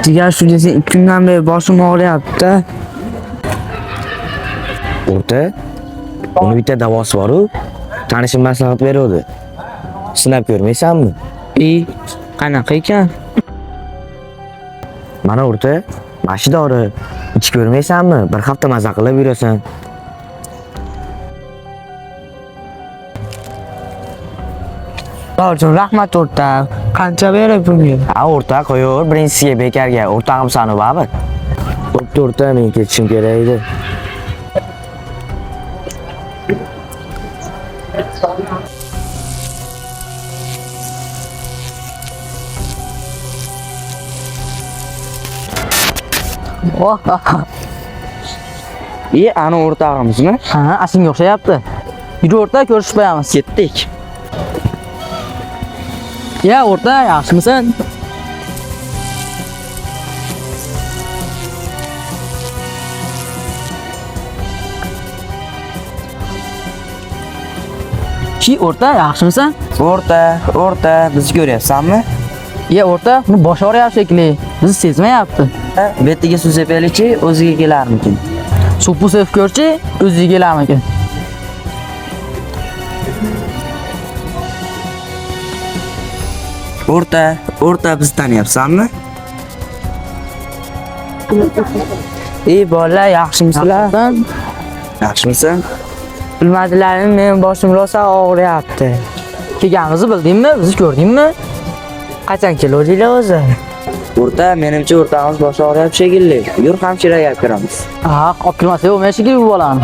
Diğer şu dizin 2 günden beri başım ağrıyapti. O'rta, uni bitta davosi bor-u, tanishim maslahat beruvdi. Sinab ko'rmaysanmi? Qanaqa ekan? Mana o'rta, mana shu dori. Ichib ko'rmaysanmi? Bir hafta maza qilib yurasan. Dorjon, rahmat o'rta. Qancha beray bunga? Ha, o'rta qo'yaver, birinchisiga bekarga. O'rtog'im sani baribir. Bo'pti o'rta, men ketishim kerak edi. Ana o'rtog'imizmi? Ha, aslga o'xshayapti. Yur o'rta, ko'rishib qo'yamiz. Ketdik. Ya o'rta, yaxshimisan? O'rta, yaxshimisan? O'rta, bizni ko'ryapsanmi? Ya o'rta, buni bosh og'riyapti shekilli. Bizni sezmayapti. Betiga suv sepaylikchi, o'ziga kelarmikin. Suv sepib ko'rchi, o'ziga kelarmikin. O'rta, bizni taniyapsanmi? Bolalar, yaxshimisizlar? Yaxshimisan? Bilmadilarim, men boshim rosa og'riyapti. Kelganimizni bildingmi? Bizni ko'rdingmi? Qachon keldinglar o'zi? O'rta, menimcha o'rtog'imiz boshi og'riyapti shekilli. Yur hamshiraga olib kiramiz. Olib kirmasak bo'lmaydi shekilli bu bolani.